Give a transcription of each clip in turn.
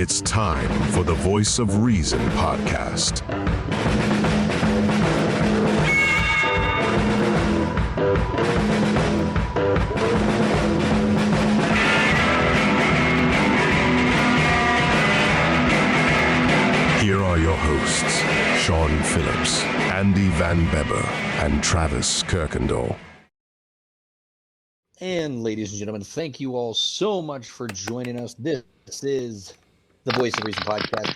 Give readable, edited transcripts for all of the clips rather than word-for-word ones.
It's time for the Voice of Reason podcast. Here are your hosts, Sean Phillips, Andy Van Beber, and Travis Kirkendall. And ladies and gentlemen, thank you all so much for joining us. This is the Voice of Reason podcast,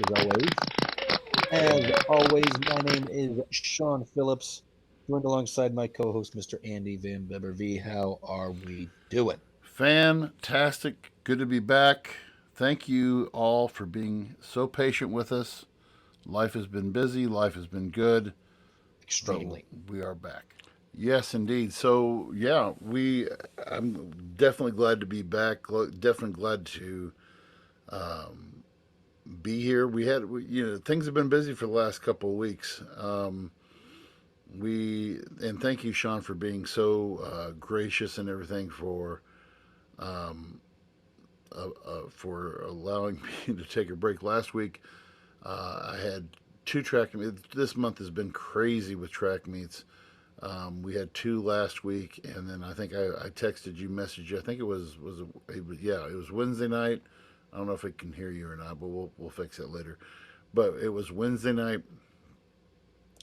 as always. My name is Sean Phillips, joined alongside my co-host, Mr. Andy Van Beber. V, how are we doing? Fantastic. Good to be back. Thank you all for being so patient with us. Life has been busy. Life has been good. Extremely. We are back. Yes, indeed. So, yeah, I'm definitely glad to be back. Definitely glad to be here. Things have been busy for the last couple of weeks. And thank you, Sean, for being so gracious and everything for allowing me to take a break. Last week, I had two track meets. This month has been crazy with track meets. We had two last week, and then I think I texted you, messaged you. I think it was Wednesday night. I don't know if it can hear you or not, but we'll fix it later. But it was Wednesday night.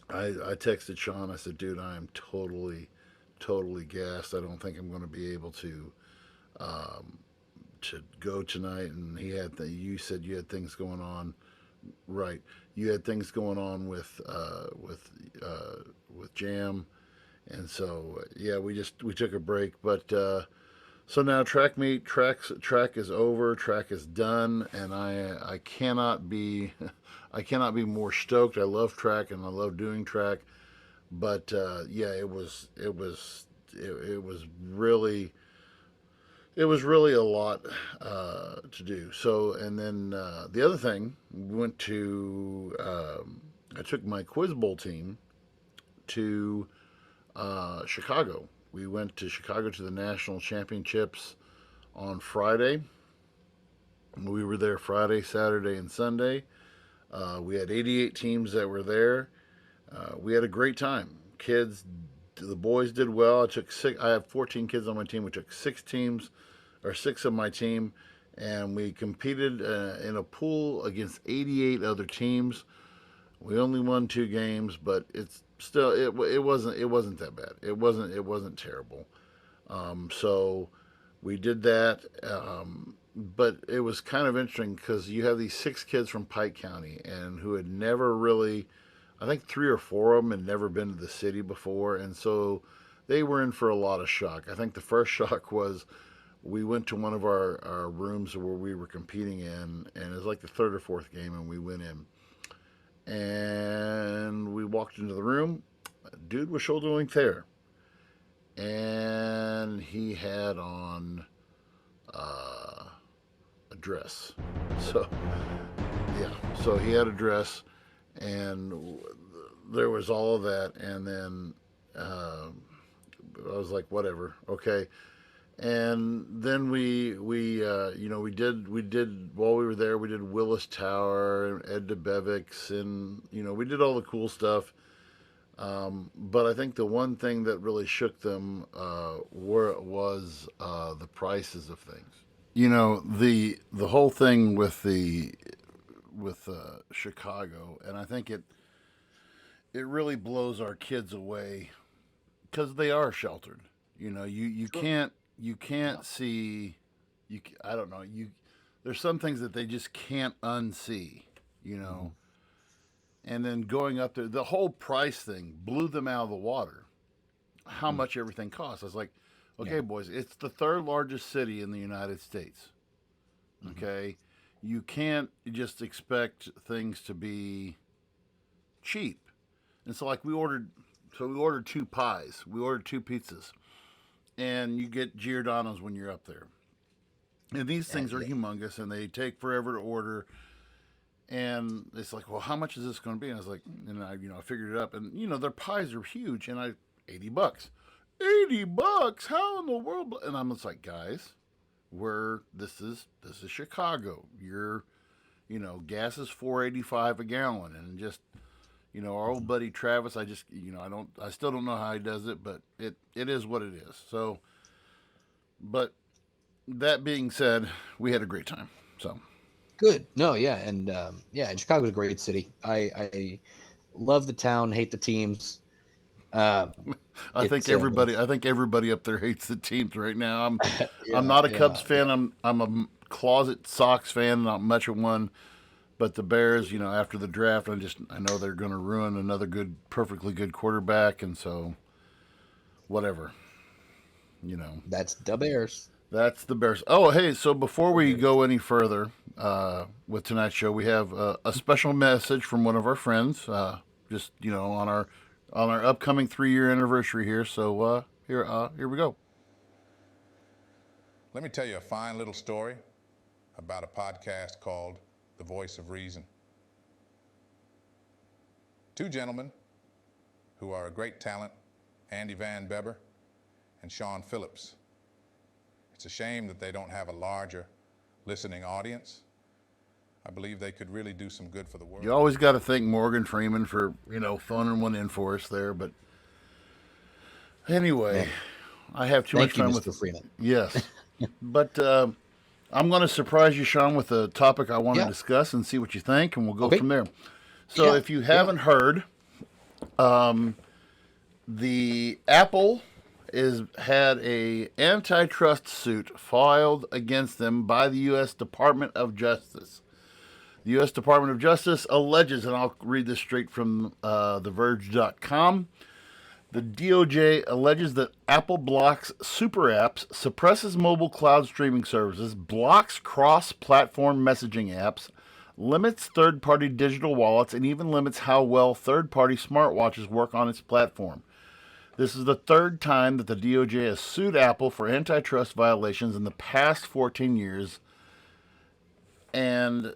I texted Sean. I said, "Dude, I am totally gassed. I don't think I'm going to be able to go tonight." And he had you said you had things going on. Right, you had things going on with Jam, and so yeah, we took a break. But so now track is over, track is done, and I cannot be more stoked. I love track and I love doing track, but yeah, it was really. It was really a lot to do. So, and then the other thing, we went to, I took my Quiz Bowl team to Chicago. We went to Chicago to the National Championships on Friday. We were there Friday, Saturday, and Sunday. We had 88 teams that were there. We had a great time. The boys did well. I have 14 kids on my team. We took six of my team, and we competed in a pool against 88 other teams. We only won 2 games, but it's still it wasn't that bad. It wasn't terrible. So we did that, but it was kind of interesting because you have these 6 kids from Pike County and who had never really. I think 3 or 4 of them had never been to the city before, and so they were in for a lot of shock. I think the first shock was we went to one of our rooms where we were competing in, and it was like the 3rd or 4th game, and we went in. And we walked into the room. A dude was shoulder length hair, and he had on a dress. So, yeah, so he had a dress. And there was all of that, and then I was like, whatever, okay. And then we did while we were there, we did Willis Tower and Ed DeBevick's, and we did all the cool stuff. But I think the one thing that really shook them was the prices of things. The whole thing with Chicago, and I think it really blows our kids away because they are sheltered. You can't see. I don't know. There's some things that they just can't unsee. And then going up there, the whole price thing blew them out of the water. How much everything costs. I was like, okay, boys, it's the 3rd largest city in the United States. Okay. You can't just expect things to be cheap. And so we ordered 2 pies. We ordered 2 pizzas. And you get Giordano's when you're up there. And these things are humongous, and they take forever to order. And it's like, well, how much is this going to be? And I was like, and I figured it up. And, their pies are huge. And $80. $80? How in the world? And I'm just like, guys, this is Chicago. gas is $4.85 a gallon, and just our old buddy Travis. I still don't know how he does it, but it is what it is. So, but that being said, we had a great time. So Good. No, yeah, and Chicago's a great city. I love the town, hate the teams. I think everybody up there hates the teams right now. I'm Yeah, not a yeah, Cubs fan. I'm a closet Sox fan, not much of one. But the Bears, after the draft, I know they're going to ruin another perfectly good quarterback, and so whatever, that's the Bears. that's the Bears. Oh, hey, so before we go any further with tonight's show, we have a special message from one of our friends, just on our upcoming 3-year anniversary here. So here we go. Let me tell you a fine little story about a podcast called The Voice of Reason. Two gentlemen who are a great talent, Andy Van Beber and Sean Phillips. It's a shame that they don't have a larger listening audience. I believe they could really do some good for the world. You always got to thank Morgan Freeman for, phoning one in for us there. But anyway, I have too much time with Mr. Freeman. Yes. But I'm going to surprise you, Sean, with a topic I want to Yeah. discuss and see what you think, and we'll go Okay. from there. So Yeah. if you haven't heard, the Apple had a antitrust suit filed against them by the U.S. Department of Justice. The U.S. Department of Justice alleges, and I'll read this straight from TheVerge.com, the DOJ alleges that Apple blocks super apps, suppresses mobile cloud streaming services, blocks cross-platform messaging apps, limits third-party digital wallets, and even limits how well third-party smartwatches work on its platform. This is the third time that the DOJ has sued Apple for antitrust violations in the past 14 years. And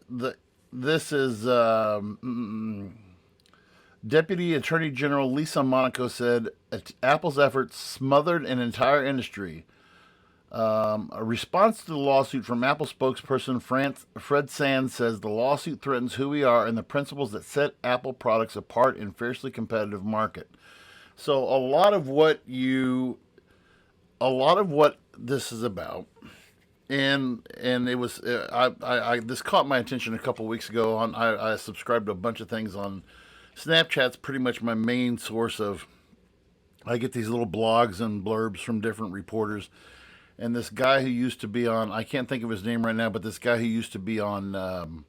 this is Deputy Attorney General Lisa Monaco said Apple's efforts smothered an entire industry. A response to the lawsuit from Apple spokesperson Fred Sands says the lawsuit threatens who we are and the principles that set Apple products apart in a fiercely competitive market. So a lot of what this is about, and it was this caught my attention a couple weeks ago. I subscribed to a bunch of things on Snapchat's pretty much my main source of. I get these little blogs and blurbs from different reporters, and this guy who used to be on, I can't think of his name right now, but this guy who used to be on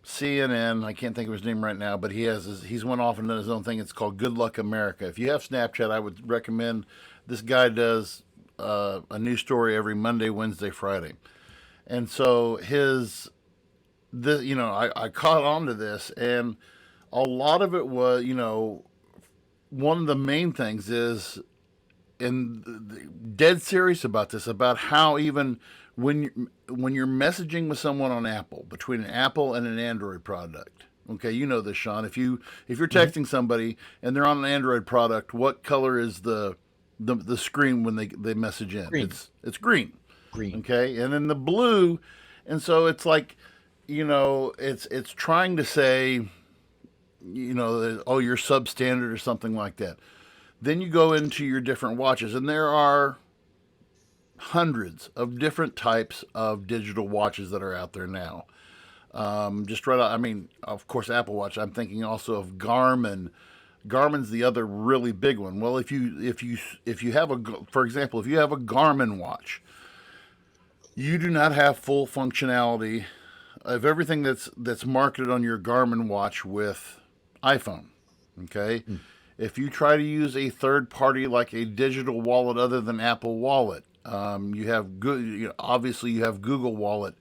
CNN, I can't think of his name right now, but he's went off and done his own thing. It's called Good Luck America. If you have Snapchat, I would recommend. This guy does a new story every Monday, Wednesday, Friday, and so I caught on to this, and a lot of it was, one of the main things is, and dead serious about this, about how even when you're messaging with someone on Apple, between an Apple and an Android product, okay, you know this, Sean. If you're texting somebody and they're on an Android product, what color is the screen when they message in? Green. It's green. Green. Okay, and then the blue, and so it's like, it's trying to say, oh, you're substandard or something like that. Then you go into your different watches, and there are hundreds of different types of digital watches that are out there now. Just right out, I mean, of course, Apple Watch. I'm thinking also of Garmin. Garmin's the other really big one. Well, if you have for example, if you have a Garmin watch, you do not have full functionality of everything that's marketed on your Garmin watch with iPhone. Okay. If you try to use a third party like a digital wallet other than Apple Wallet, you have obviously you have Google Wallet,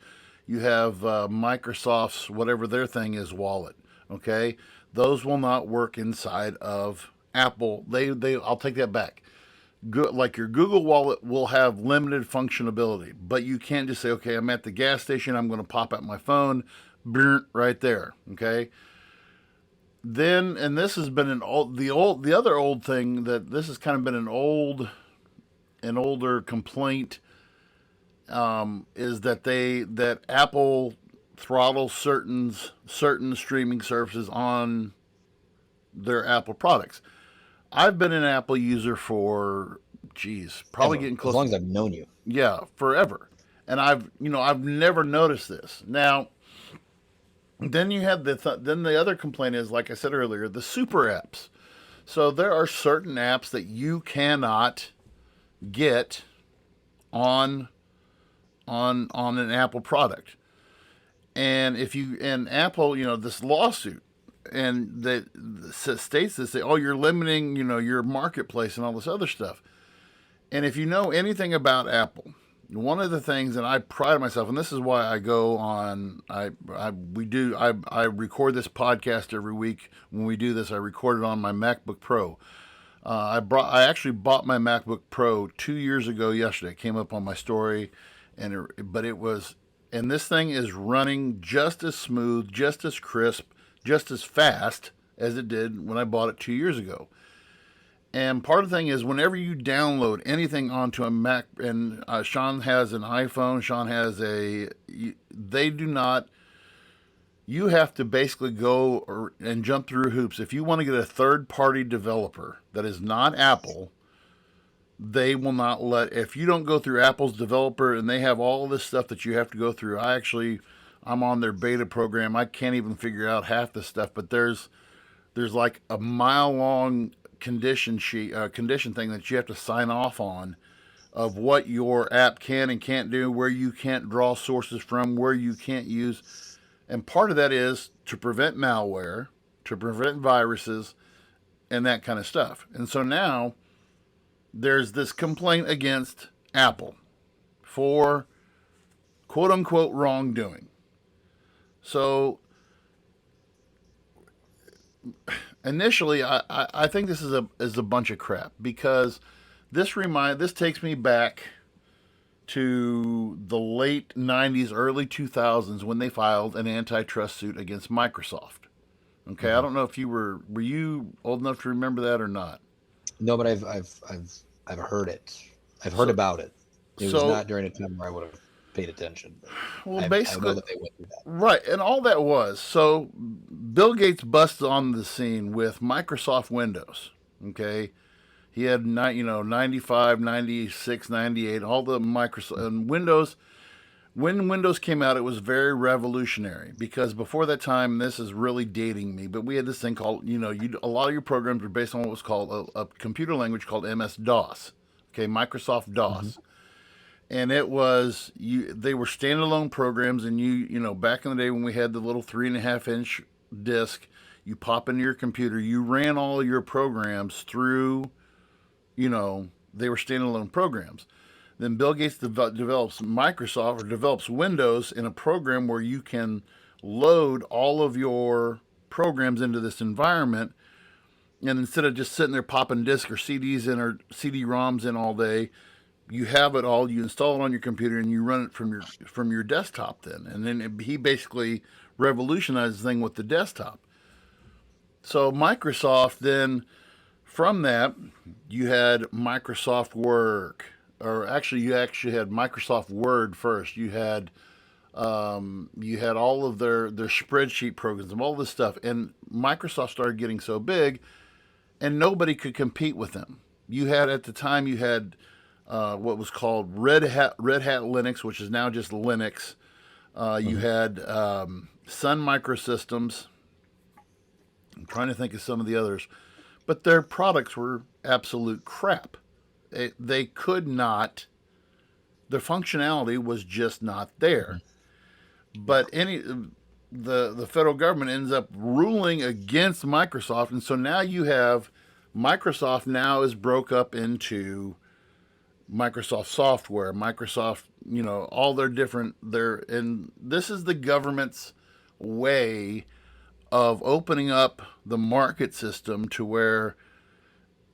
you have Microsoft's whatever their thing is wallet. Okay, those will not work inside of Apple. I'll take that back. Like your Google Wallet will have limited functionality, but you can't just say, okay, I'm at the gas station, I'm going to pop out my phone, right there. Okay. Then, and this has been the other old thing, that this has kind of been an older complaint, is that Apple throttle certain streaming services on their Apple products. I've been an Apple user for, probably getting close. As long as I've known you. Yeah, forever. And I've never noticed this. Now, then you have then the other complaint is, like I said earlier, the super apps. So there are certain apps that you cannot get on an Apple product. And Apple, this lawsuit, and that states this, you're limiting, your marketplace and all this other stuff. And if you know anything about Apple, one of the things, and I pride myself, and this is why I go on, I record this podcast every week. When we do this, I record it on my MacBook Pro. I actually bought my MacBook Pro 2 years ago yesterday. It came up on my story, and this thing is running just as smooth, just as crisp, just as fast as it did when I bought it 2 years ago. And part of the thing is, whenever you download anything onto a Mac, and Sean has an iPhone, you have to basically go and jump through hoops. If you want to get a third-party developer that is not Apple, they will not if you don't go through Apple's developer, and they have all this stuff that you have to go through. I'm on their beta program. I can't even figure out half the stuff, but there's like a mile-long condition thing that you have to sign off on, of what your app can and can't do, where you can't draw sources from, where you can't use. And part of that is to prevent malware, to prevent viruses, and that kind of stuff. And so now there's this complaint against Apple for quote unquote wrongdoing. Initially, I think this is a bunch of crap, because this takes me back to the late 90s, early 2000s, when they filed an antitrust suit against Microsoft. Okay, I don't know if were you old enough to remember that or not? No, but I've heard it. I've heard about it. It was not during a time where I would have paid attention. Well, basically, I know that they went through that. Right, and all that was, so Bill Gates busts on the scene with Microsoft Windows. Okay, he had 95, 96, 98, all the Microsoft and Windows. When Windows came out, it was very revolutionary, because before that time, this is really dating me, but we had this thing called, a lot of your programs were based on what was called a computer language called MS-DOS. Okay, Microsoft DOS. Mm-hmm. And it was, they were standalone programs, and back in the day when we had the little 3.5-inch disc, you pop into your computer, you ran all your programs through, they were standalone programs. Then Bill Gates develops Windows in a program where you can load all of your programs into this environment. And instead of just sitting there popping discs or CDs in or CD-ROMs in all day, you have it all, you install it on your computer, and you run it from your desktop then. And then he basically revolutionized the thing with the desktop. So Microsoft then, from that, you had Microsoft Work. Or actually, you had Microsoft Word first. You had all of their spreadsheet programs and all this stuff. And Microsoft started getting so big, and nobody could compete with them. At the time, you had what was called Red Hat Linux, which is now just Linux. You had Sun Microsystems. I'm trying to think of some of the others, but their products were absolute crap. They could not. Their functionality was just not there. But the federal government ends up ruling against Microsoft, and so now you have Microsoft now is broke up into Microsoft Software, Microsoft, all their different and this is the government's way of opening up the market system to where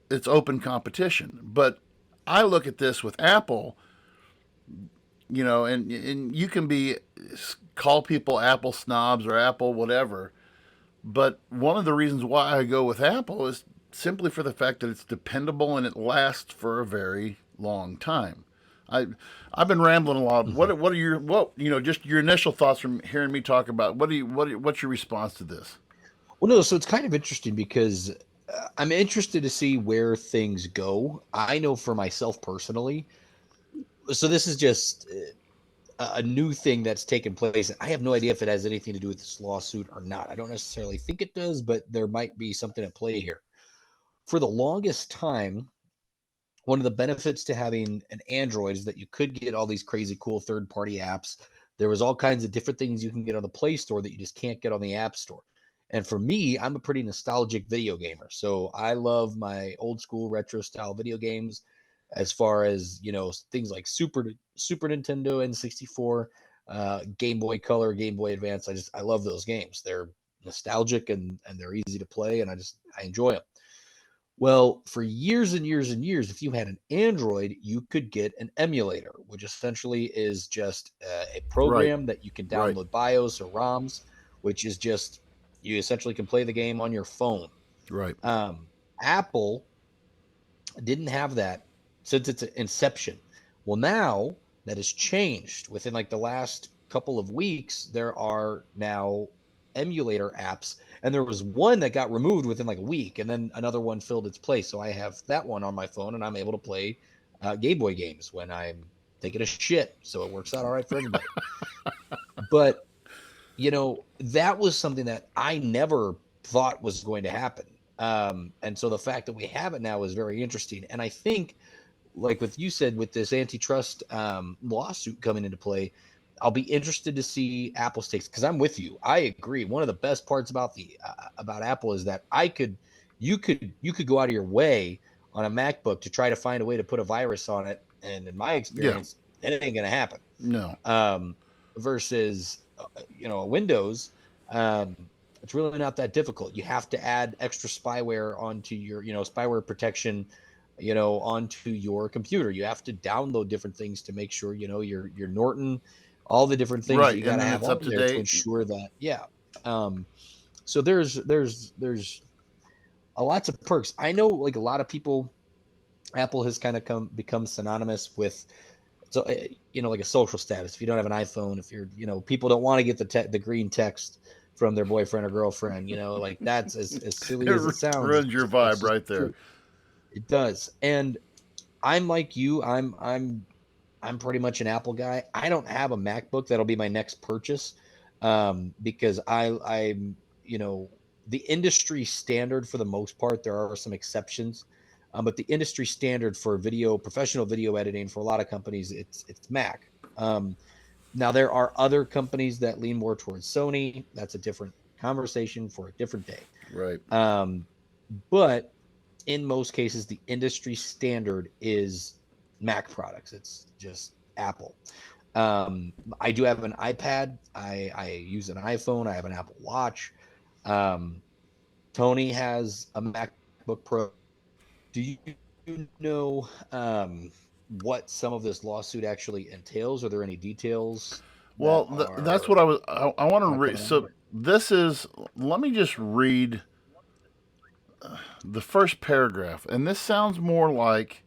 it's open competition. But I look at this with Apple, and you can call people Apple snobs or Apple whatever, but one of the reasons why I go with Apple is simply for the fact that it's dependable and it lasts for a very long time. I've been rambling a lot. What are your just your initial thoughts from hearing me talk about what's your response to this? Well, no, so it's kind of interesting because I'm interested to see where things go. I know for myself personally, so this is just a new thing that's taken place. I have no idea if it has anything to do with this lawsuit or not. I don't necessarily think it does, but there might be something at play here. For the longest time, one of the benefits to having an Android is that you could get all these crazy cool third-party apps. There was all kinds of different things you can get on the Play Store that you just can't get on the App Store. And for me, I'm a pretty nostalgic video gamer. So I love my old school retro style video games as far as, things like Super Nintendo N64, Game Boy Color, Game Boy Advance. I love those games. They're nostalgic and they're easy to play and I enjoy them. Well, for years and years and years, if you had an Android, you could get an emulator, which essentially is just a Right, program that you can right, download BIOS or ROMs, which is just you essentially can play the game on your phone. right. Um, Apple didn't have that since its inception. Well, now that has changed. Within like the last couple of weeks, there are now emulator apps, and there was one that got removed within like a week, and then another one filled its place. So I have that one on my phone, and I'm able to play Game Boy games when I'm taking a shit. So it works out all right for everybody. But that was something that I never thought was going to happen. And so the fact that we have it now is very interesting. And I think, like what you said, with this antitrust lawsuit coming into play, I'll be interested to see Apple's takes because I'm with you. I agree. One of the best parts about about Apple is that you could go out of your way on a MacBook to try to find a way to put a virus on it, and in my Yeah. experience, it ain't gonna happen. No. Versus Windows, um, it's really not that difficult. You have to add extra spyware onto your spyware protection onto your computer. You have to download different things to make sure your Norton, all the different things that Right, you got and to then have it's up on to there to date. ensure that um, so there's lots of perks. I know like a lot of people, Apple has kind of become synonymous with, so like a social status. If you don't have an iPhone, if you're people don't want to get the green text from their boyfriend or girlfriend, like that's as silly as it It sounds. ruins your It's vibe just right there. true. It does. And I'm like you. I'm pretty much an Apple guy. I don't have a MacBook. That'll be my next purchase, because I'm the industry standard for the most part. There are some exceptions, but the industry standard for professional video editing for a lot of companies, it's Mac. Now there are other companies that lean more towards Sony. That's a different conversation for a different day. Right. But in most cases, the industry standard is Mac products. It's just Apple. I do have an iPad. I use an iPhone. I have an Apple Watch. Um, Tony has a MacBook Pro. Do you know what some of this lawsuit actually entails? Are there any details that Well, that's are what I want to read. coming out? So this is. Let me just read the first paragraph, and this sounds more like.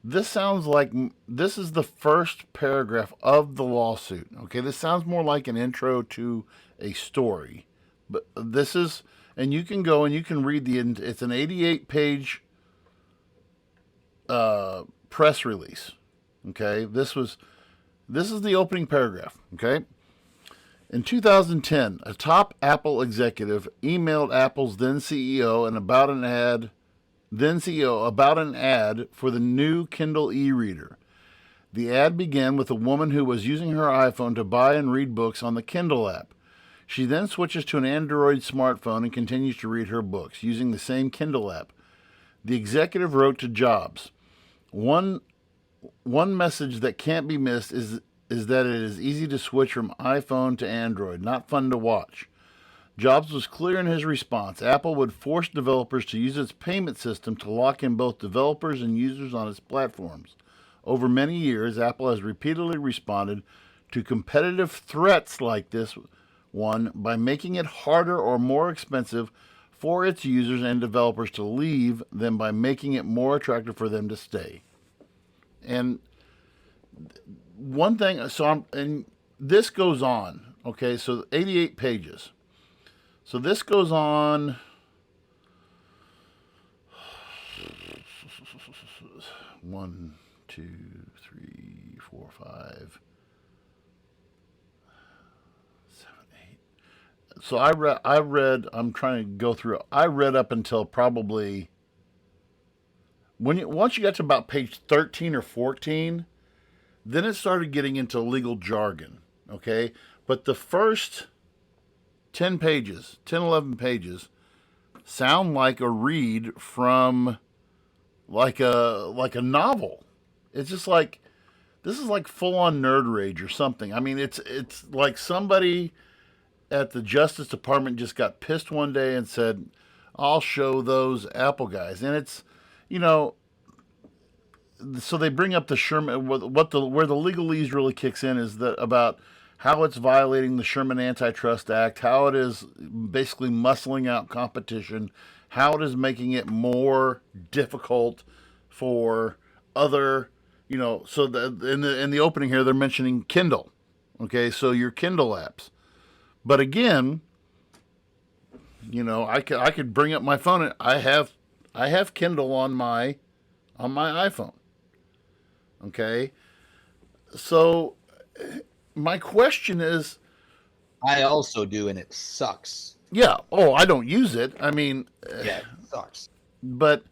This sounds like this is the first paragraph of the lawsuit. Okay, this sounds more like an intro to a story, but this is, and you can go and you can read It's an 88-page press release. Okay, this is the opening paragraph. Okay. In 2010, a top Apple executive emailed Apple's then CEO about an ad for the new Kindle e-reader. The ad began with a woman who was using her iPhone to buy and read books on the Kindle app. She then switches to an Android smartphone and continues to read her books using the same Kindle app. The executive wrote to Jobs, One message that can't be missed is that it is easy to switch from iPhone to Android, not fun to watch. Jobs was clear in his response. Apple would force developers to use its payment system to lock in both developers and users on its platforms. Over many years, Apple has repeatedly responded to competitive threats like this one by making it harder or more expensive for its users and developers to leave than by making it more attractive for them to stay. And one thing. And this goes on. Okay, so 88 pages. So this goes on. One, two, three, four, five, 7, 8. So I read. I'm trying to go through. I read up until probably once you got to about page 13 or 14, then it started getting into legal jargon. Okay, but the first 10 pages, 10, 11 pages, sound like a read from like a novel. It's just like this is like full on nerd rage or something. I mean, it's like somebody at the Justice Department just got pissed one day and said, "I'll show those Apple guys." And it's, you know, so they bring up the Sherman. What the where the legalese really kicks in is that about how it's violating the Sherman Antitrust Act, how it is basically muscling out competition, how it is making it more difficult for other, So in the opening here, they're mentioning Kindle. Okay, so your Kindle apps. But again, I could bring up my phone. And I have Kindle on my iPhone. Okay, so my question is, I also do, and it sucks. yeah. Oh, I don't use it. I mean, Yeah, it sucks. but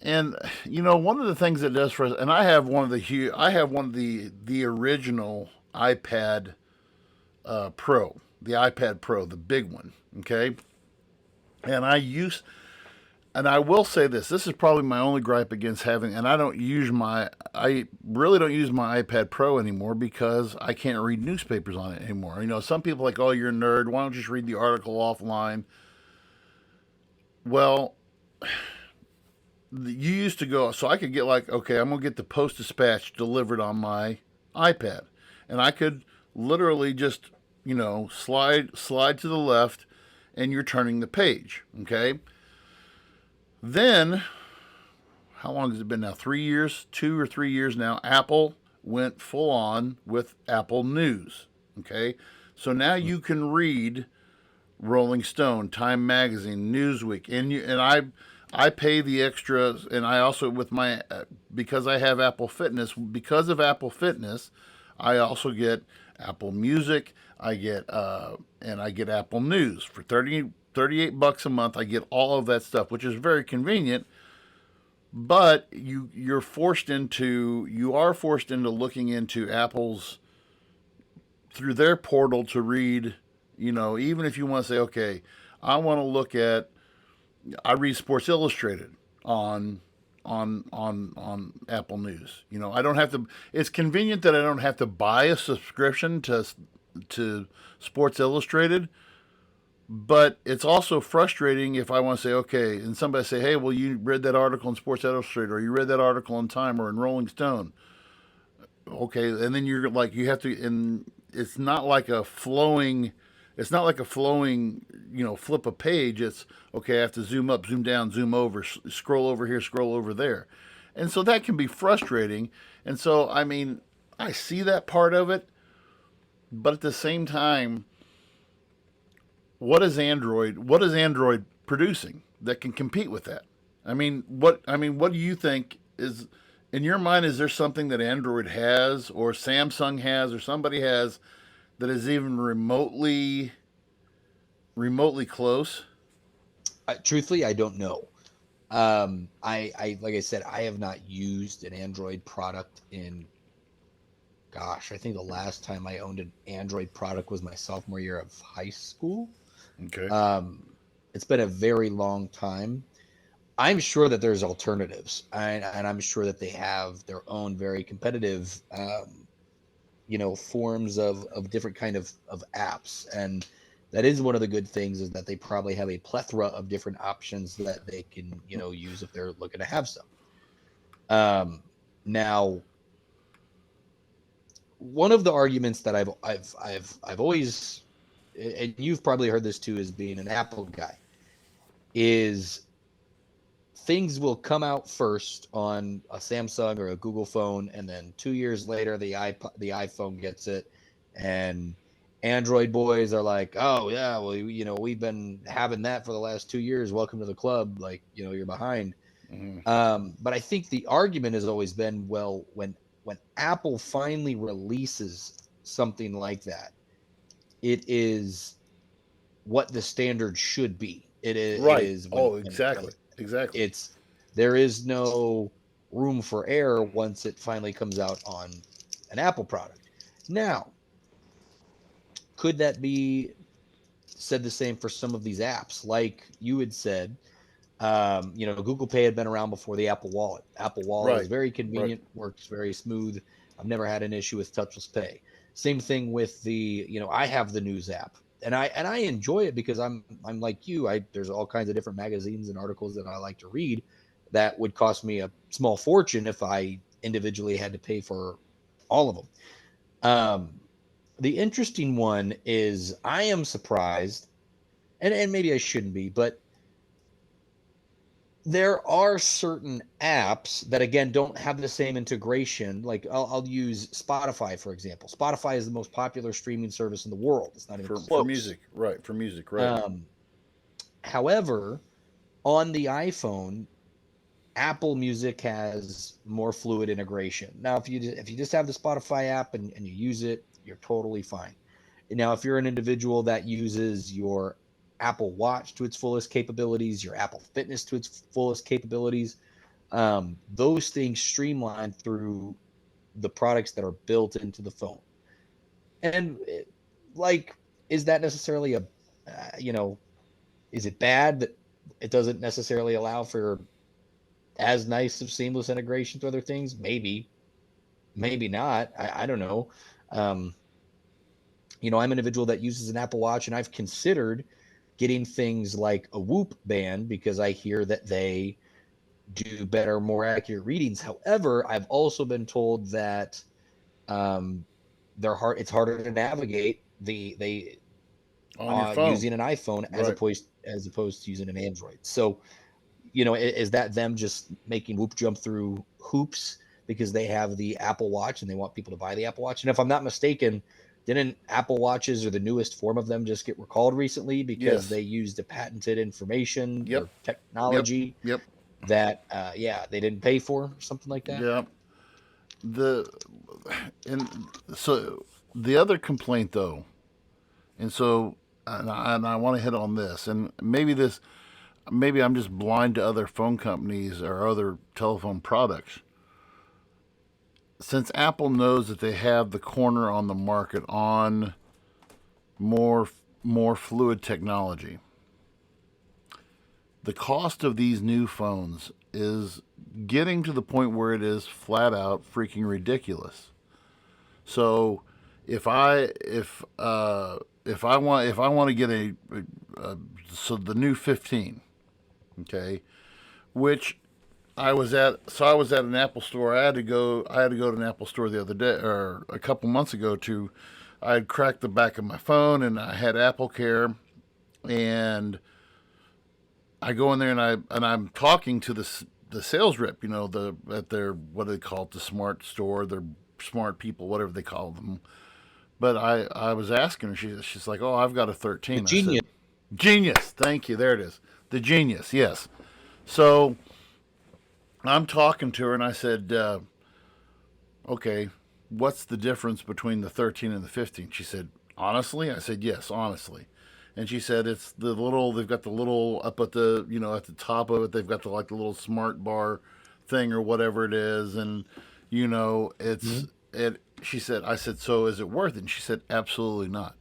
and one of the things it does for us, and I have one of the original iPad Pro, the iPad Pro, the big one. Okay, and I will say this. This is probably my only gripe against having, and I really don't use my iPad Pro anymore because I can't read newspapers on it anymore. Some people are like, oh, you're a nerd. Why don't you just read the article offline? Well, you used to go, so I could get like, okay, I'm going to get the Post-Dispatch delivered on my iPad. And I could literally just, slide to the left and you're turning the page. Okay. Then, how long has it been now? 3 years, 2 or 3 years now. Apple went full on with Apple News. Okay, so now you can read Rolling Stone, Time Magazine, Newsweek, and I pay the extra, and I also with my because I have Apple Fitness. Because of Apple Fitness, I also get Apple Music. I get Apple News for $38 a month. I get all of that stuff, which is very convenient. But you are forced into looking into Apple's through their portal to read. Even if you want to say, okay, I read Sports Illustrated on Apple News. I don't have to. It's convenient that I don't have to buy a subscription to Sports Illustrated. But it's also frustrating if I want to say, okay, and somebody say, hey, well, you read that article in Sports Illustrated, or you read that article in Time or in Rolling Stone. Okay, and then you're like, you have to, and it's not like a flowing, flip a page. It's, okay, I have to zoom up, zoom down, zoom over, scroll over here, scroll over there. And so that can be frustrating. And so, I mean, I see that part of it, but at the same time, what is Android producing that can compete with that? What do you think is in your mind? Is there something that Android has, or Samsung has, or somebody has that is even remotely close? Truthfully, I don't know. I like I said, I have not used an Android product in, gosh, I think the last time I owned an Android product was my sophomore year of high school. Okay. It's been a very long time. I'm sure that there's alternatives, and I'm sure that they have their own very competitive, forms of different kind of apps. And that is one of the good things, is that they probably have a plethora of different options that they can, use if they're looking to have some. Now, one of the arguments that I've always, and you've probably heard this too, as being an Apple guy, is things will come out first on a Samsung or a Google phone, and then 2 years later, the iPhone gets it, and Android boys are like, "Oh yeah, well, we've been having that for the last 2 years. Welcome to the club. Like, you're behind." Mhm. But I think the argument has always been, well, when Apple finally releases something like that, it is what the standard should be. It Right. is Oh, when exactly. Exactly. it's there is no room for error once it finally comes out on an Apple product. Now, could that be said the same for some of these apps? Like you had said, Google Pay had been around before the Apple Wallet. Apple Wallet is Right. very Right. convenient, works very smooth. I've never had an issue with touchless pay. Same thing with I have the news app, and I enjoy it because I'm like you. There's all kinds of different magazines and articles that I like to read that would cost me a small fortune if I individually had to pay for all of them. The interesting one is I am surprised, and maybe I shouldn't be, but there are certain apps that again don't have the same integration. Like I'll use Spotify for example. Spotify is the most popular streaming service in the world. It's not even For close. music. Right. For music. Right. Um, However, on the iPhone, Apple Music has more fluid integration. Now, if you just have the Spotify app and you use it, you're totally fine. Now, if you're an individual that uses your Apple Watch to its fullest capabilities, your Apple Fitness to its fullest capabilities, those things streamline through the products that are built into the phone. And like, is that necessarily you know, is it bad that it doesn't necessarily allow for as nice of seamless integration to other things? Maybe, maybe not. I don't know. Um, I'm an individual that uses an Apple Watch, and I've considered getting things like a Whoop band because I hear that they do better, more accurate readings. However, I've also been told that um, it's harder to navigate they On your phone. using an iPhone Right. as opposed to using an Android. So, is that them just making Whoop jump through hoops because they have the Apple Watch and they want people to buy the Apple Watch? And if I'm not mistaken, didn't Apple Watches or the newest form of them just get recalled recently because Yes. they used a patented information Yep. or Yep. technology Yep. that they didn't pay for or something like that? Yep. The and so the other complaint though, and so and I want to hit on this, and maybe I'm just blind to other phone companies or other telephone products. Since Apple knows that they have the corner on the market on more more fluid technology, the cost of these new phones is getting to the point where it is flat out freaking ridiculous. So if I want to get so the new 15, okay, which I was at an Apple store. I had to go to an Apple store the other day or a couple months ago to I had cracked the back of my phone and I had Apple Care, and I go in there and I'm talking to the sales rep, the at their what do they call it, the smart store, their smart people, whatever they call them. But I was asking her, she's like, oh, I've got a The 13. I genius. said, Genius, thank you, there it is, the Genius, yes. So I'm talking to her and I said, okay, what's the difference between the 13 and the 15? She said, honestly? I said, yes, honestly. And she said it's they've got the little up at the, at the top of it, they've got the little smart bar thing or whatever it is. And, Mhm. she said, I said, so is it worth it? And she said, absolutely not.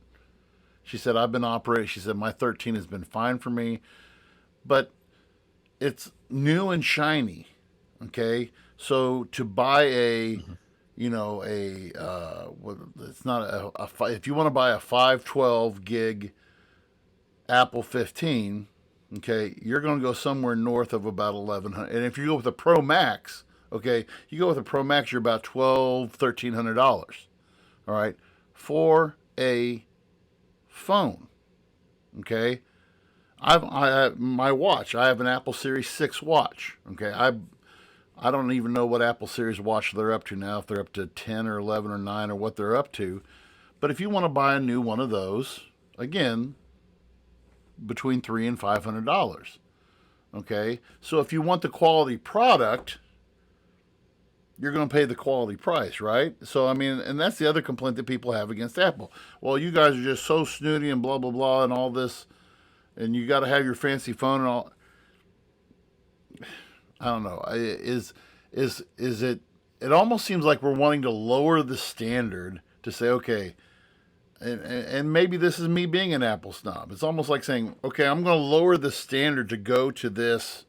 She said, I've been operating, she said, my 13 has been fine for me, but it's new and shiny. Okay. So to buy Mhm. it's not if you want to buy a 512 gig Apple 15, okay, you're going to go somewhere north of about 1100. And if you go with a Pro Max, okay, you go with a Pro Max, you're about $1,300. All right, for a phone, okay. my watch. I have an Apple Series 6 watch. Okay, I don't even know what Apple Series watch they're up to now. If they're up to 10 or 11 or 9 or what they're up to. But if you want to buy a new one of those, again, between $300 and $500. Okay, so if you want the quality product, you're going to pay the quality price, right? So, I mean, and that's the other complaint that people have against Apple. Well, you guys are just so snooty and blah, blah, blah, and all this, and you got to have your fancy phone and all. I don't know. Is it? It almost seems like we're wanting to lower the standard to say, okay, and maybe this is me being an Apple snob. It's almost like saying, okay, I'm going to lower the standard to go to this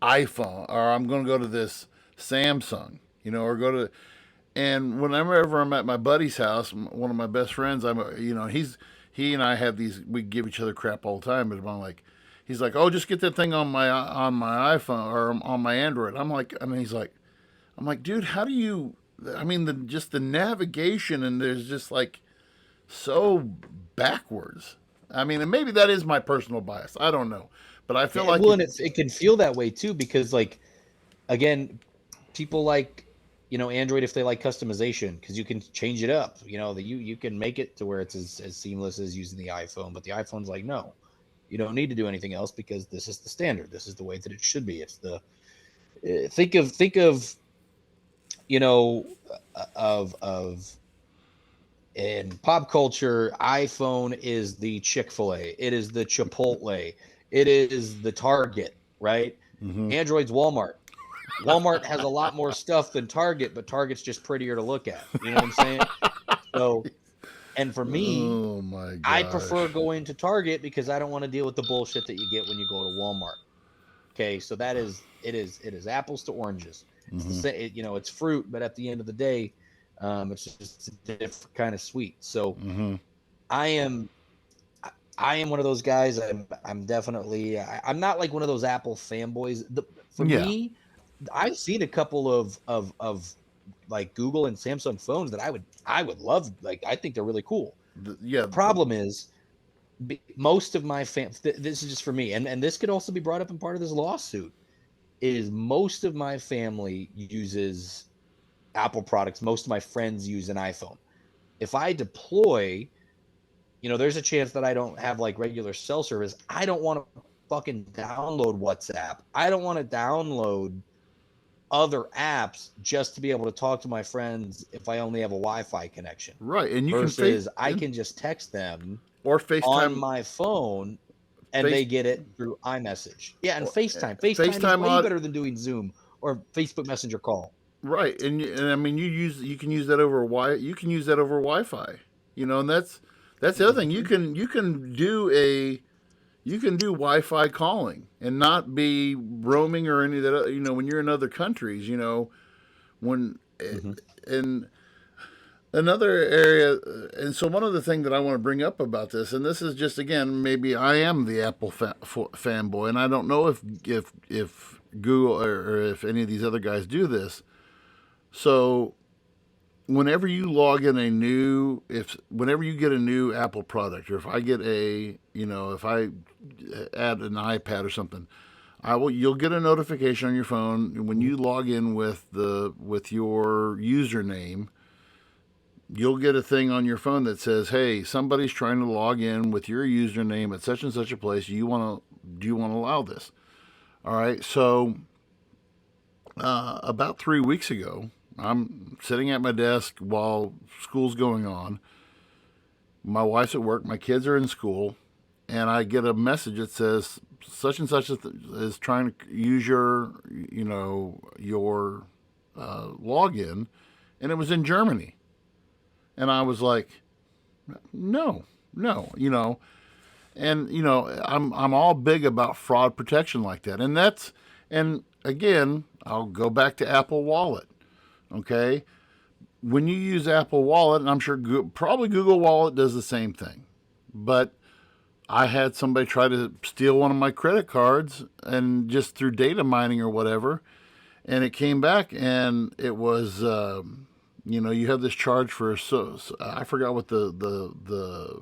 iPhone, or I'm going to go to this Samsung, or go to. And whenever I'm at my buddy's house, one of my best friends, he and I have these. We give each other crap all the time, but I'm like, he's like, oh, just get that thing on my iPhone or on my Android. I'm like, I'm like, dude, how do you? I mean, just the navigation, and there's just like so backwards. I mean, and maybe that is my personal bias. I don't know, but I feel like and it can feel that way too, because like, again, people like, Android if they like customization, because you can change it up. You can make it to where it's as seamless as using the iPhone, but the iPhone's like, no, you don't need to do anything else because this is the standard. This is the way that it should be. It's the think of of in pop culture, iPhone is the Chick-fil-A. It is the Chipotle. It is the Target, right? Mm-hmm. Android's Walmart. Walmart has a lot more stuff than Target, but Target's just prettier to look at. You know what I'm saying? So, and for me, oh my I prefer going to Target because I don't want to deal with the bullshit that you get when you go to Walmart. Okay, so it is apples to oranges. It's the same, it's fruit, but at the end of the day, it's just a different kind of sweet. So I am one of those guys. I'm definitely I'm not like one of those Apple fanboys. For me, I've seen a couple of like Google and Samsung phones that I would love. Like, I think they're really cool. The problem is most of my this is just for me, and this could also be brought up in part of this lawsuit, is most of my family uses Apple products. Most of my friends use an iPhone. If I deploy, there's a chance that I don't have like regular cell service. I don't want to fucking download WhatsApp. I don't want to download other apps just to be able to talk to my friends if I only have a Wi-Fi connection. Right, and you I can just text them or FaceTime on my phone, and they get it through iMessage. Yeah, and FaceTime. FaceTime is way better than doing Zoom or Facebook Messenger call. Right, and I mean, you can use that over Wi-Fi. And that's the other thing. You can do Wi-Fi calling and not be roaming or any of that. When you're in other countries, when in another area. And so one other thing that I want to bring up about this, and this is just, again, maybe I am the Apple fanboy, and I don't know if Google or if any of these other guys do this. So whenever you log in whenever you get a new Apple product, or if I get if I add an iPad or something, you'll get a notification on your phone when you log in with your username. You'll get a thing on your phone that says, "Hey, somebody's trying to log in with your username at such and such a place. Do you want to allow this?" All right. So about 3 weeks ago, I'm sitting at my desk while school's going on. My wife's at work. My kids are in school. And I get a message that says such and such is trying to use your login. And it was in Germany. And I was like, no. And, I'm all big about fraud protection like that. And again, I'll go back to Apple Wallet. Okay, when you use Apple Wallet, and I'm sure probably Google Wallet does the same thing, but I had somebody try to steal one of my credit cards, and just through data mining or whatever, and it came back, and it was, you have this charge for I forgot what the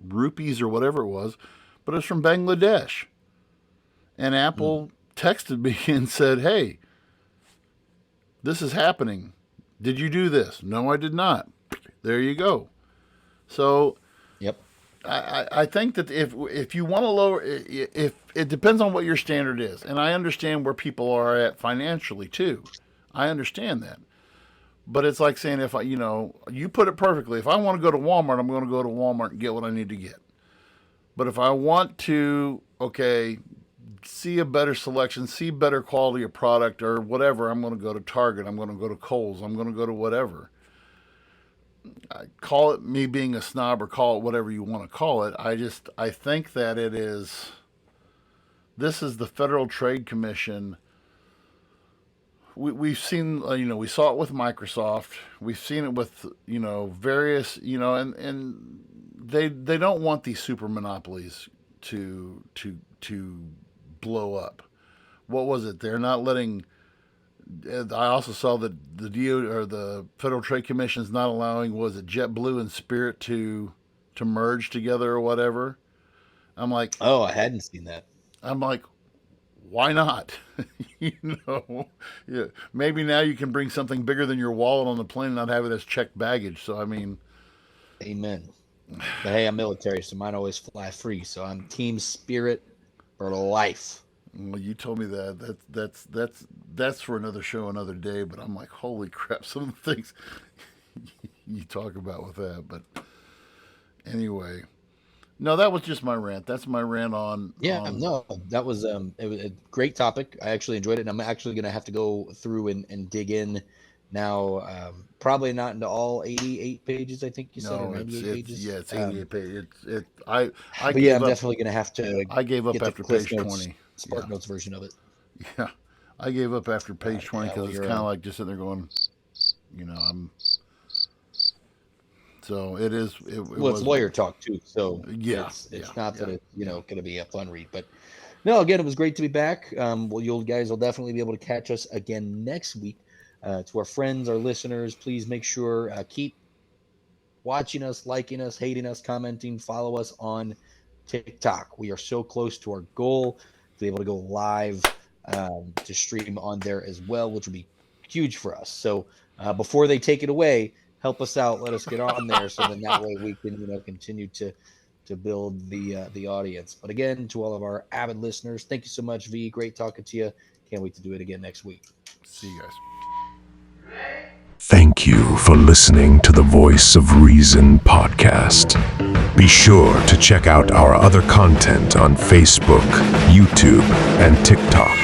rupees or whatever it was, but it's from Bangladesh. And Apple texted me and said, "Hey, this is happening. Did you do this?" "No, I did not." There you go. So Yep. I think that if you want to lower, if it depends on what your standard is, and I understand where people are at financially too. I understand that. But it's like saying, if you put it perfectly. If I want to go to Walmart, I'm going to go to Walmart and get what I need to get. But if I want to, see a better selection, see better quality of product or whatever, I'm going to go to Target. I'm going to go to Kohl's. I'm going to go to whatever. I call it me being a snob or call it whatever you want to call it. I think that this is the Federal Trade Commission. We've seen, we saw it with Microsoft. We've seen it with, various, and they don't want these super monopolies to blow up. What was it? They're not letting. I also saw that the DO or the Federal Trade Commission is not allowing, was it JetBlue and Spirit to merge together or whatever. I'm like, oh, I hadn't seen that. I'm like, why not? Yeah, maybe now you can bring something bigger than your wallet on the plane and not have it as checked baggage. So I mean, amen. But hey, I'm military, so mine always fly free. So I'm Team Spirit for life. Well, you told me that. That's for another show, another day. But I'm like, holy crap! Some of the things you talk about with that. But anyway, no, that was just my rant. That's my rant on. No, that was it was a great topic. I actually enjoyed it, and I'm actually going to have to go through and dig in now. Probably not into all 88 pages. I think you said, or 98 pages. Yeah, it's 88 pages. I'm definitely going to have to. I gave up after page 20. Spark Notes version of it. Yeah, I gave up after page 20 because it's kind of like just sitting there going, I'm. So it is. It's lawyer talk too. So yeah, it's not that it's going to be a fun read, but no. Again, it was great to be back. You guys will definitely be able to catch us again next week. To our friends, our listeners, please make sure keep watching us, liking us, hating us, commenting, follow us on TikTok. We are so close to our goal to be able to go live to stream on there as well, which would be huge for us. So before they take it away, help us out. Let us get on there so then that way we can continue to build the audience. But again, to all of our avid listeners, thank you so much, V. Great talking to you. Can't wait to do it again next week. See you guys. Thank you for listening to the Voice of Reason podcast. Be sure to check out our other content on Facebook, YouTube, and TikTok.